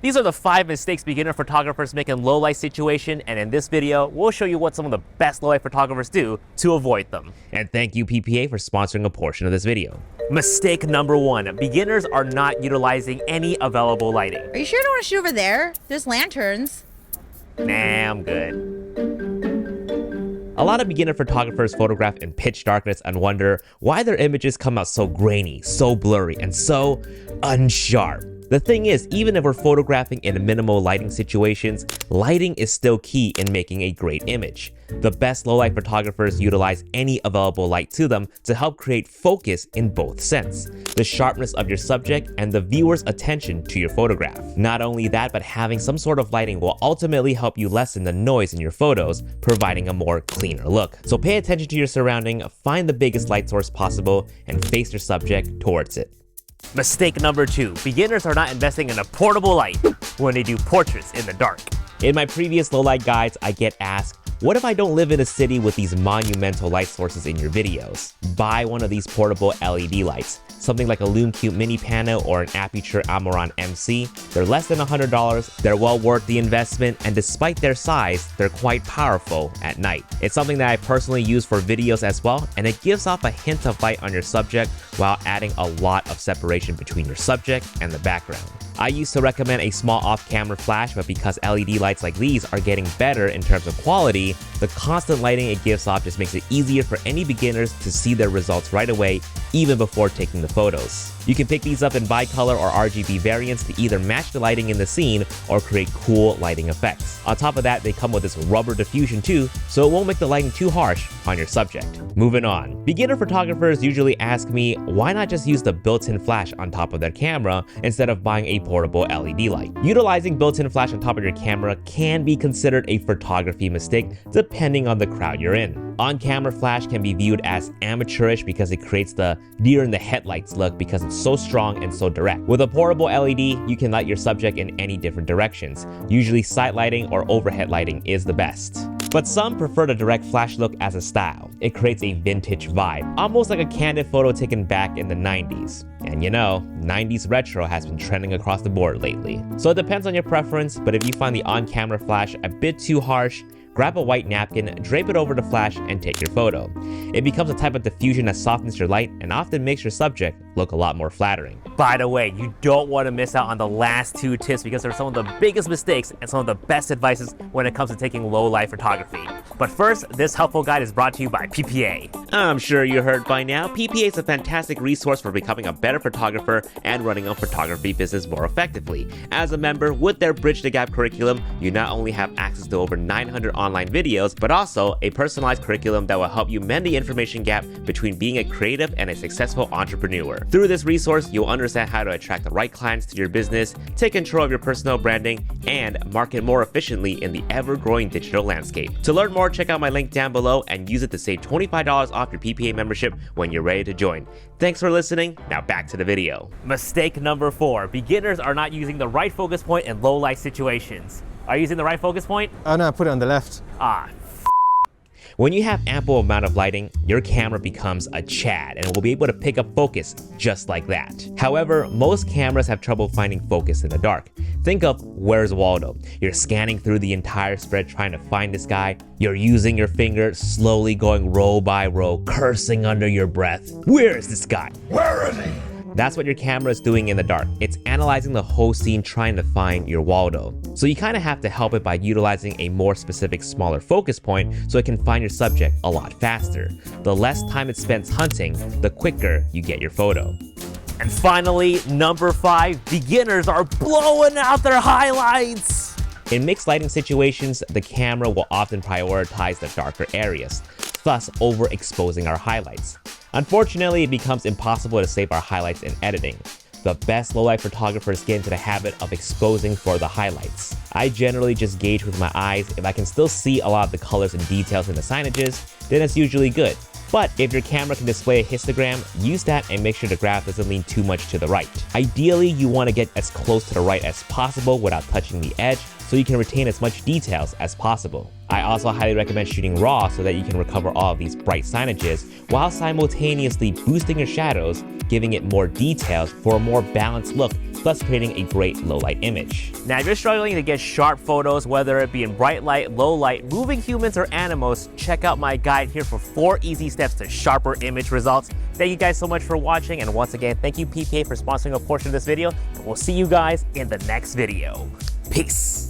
These are the 5 mistakes beginner photographers make in low light situation, and in this video, we'll show you what some of the best low light photographers do to avoid them. And thank you PPA for sponsoring a portion of this video. Mistake number 1, beginners are not utilizing any available lighting. Are you sure you don't want to shoot over there? There's lanterns. Nah, I'm good. A lot of beginner photographers photograph in pitch darkness and wonder why their images come out so grainy, so blurry, and so unsharp. The thing is, even if we're photographing in minimal lighting situations, lighting is still key in making a great image. The best low-light photographers utilize any available light to them to help create focus in both sense, the sharpness of your subject and the viewer's attention to your photograph. Not only that, but having some sort of lighting will ultimately help you lessen the noise in your photos, providing a more cleaner look. So pay attention to your surrounding, find the biggest light source possible, and face your subject towards it. Mistake number 2, beginners are not investing in a portable light when they do portraits in the dark. In my previous low light guides, I get asked, what if I don't live in a city with these monumental light sources in your videos? Buy one of these portable LED lights, something like a LumeCube Mini Pano or an Aputure Amaran MC. They're less than $100, they're well worth the investment, and despite their size, they're quite powerful at night. It's something that I personally use for videos as well, and it gives off a hint of light on your subject while adding a lot of separation between your subject and the background. I used to recommend a small off-camera flash, but because LED lights like these are getting better in terms of quality, the constant lighting it gives off just makes it easier for any beginners to see their results right away, even before taking the photos. You can pick these up in bicolor or RGB variants to either match the lighting in the scene or create cool lighting effects. On top of that, they come with this rubber diffusion too, so it won't make the lighting too harsh on your subject. Moving on. Beginner photographers usually ask me, why not just use the built-in flash on top of their camera instead of buying a portable LED light? Utilizing built-in flash on top of your camera can be considered a photography mistake depending on the crowd you're in. On-camera flash can be viewed as amateurish because it creates the deer in the headlights look because it's so strong and so direct. With a portable LED, you can light your subject in any different directions. Usually side lighting or overhead lighting is the best. But some prefer the direct flash look as a style. It creates a vintage vibe, almost like a candid photo taken back in the 90s. And you know, 90s retro has been trending across the board lately. So it depends on your preference, but if you find the on-camera flash a bit too harsh, grab a white napkin, drape it over the flash, and take your photo. It becomes a type of diffusion that softens your light and often makes your subject look a lot more flattering. By the way, you don't want to miss out on the last 2 tips because they're some of the biggest mistakes and some of the best advices when it comes to taking low light photography. But first, this helpful guide is brought to you by PPA. I'm sure you heard by now, PPA is a fantastic resource for becoming a better photographer and running a photography business more effectively. As a member with their Bridge the Gap curriculum, you not only have access to over 900 online videos, but also a personalized curriculum that will help you mend the information gap between being a creative and a successful entrepreneur. Through this resource, you'll understand how to attract the right clients to your business, take control of your personal branding, and market more efficiently in the ever-growing digital landscape. To learn more, check out my link down below and use it to save $25 off your PPA membership when you're ready to join. Thanks for listening. Now back to the video. Mistake number 4, beginners are not using the right focus point in low light situations. Are you using the right focus point? Oh no, I put it on the left. When you have ample amount of lighting, your camera becomes a Chad and will be able to pick up focus just like that. However, most cameras have trouble finding focus in the dark. Think of Where's Waldo? You're scanning through the entire spread trying to find this guy. You're using your finger, slowly going row by row, cursing under your breath. Where is this guy? Where is he? That's what your camera is doing in the dark. It's analyzing the whole scene trying to find your Waldo. So you kind of have to help it by utilizing a more specific, smaller focus point so it can find your subject a lot faster. The less time it spends hunting, the quicker you get your photo. And finally, number 5, beginners are blowing out their highlights. In mixed lighting situations, the camera will often prioritize the darker areas, thus overexposing our highlights. Unfortunately, it becomes impossible to save our highlights in editing. The best low-light photographers get into the habit of exposing for the highlights. I generally just gauge with my eyes. If I can still see a lot of the colors and details in the signages, then it's usually good. But if your camera can display a histogram, use that and make sure the graph doesn't lean too much to the right. Ideally, you want to get as close to the right as possible without touching the edge, so you can retain as much details as possible. I also highly recommend shooting RAW so that you can recover all of these bright signages while simultaneously boosting your shadows, giving it more details for a more balanced look, thus creating a great low light image. Now if you're struggling to get sharp photos, whether it be in bright light, low light, moving humans or animals, check out my guide here for 4 easy steps to sharper image results. Thank you guys so much for watching, and once again, thank you PPA for sponsoring a portion of this video, and we'll see you guys in the next video. Peace.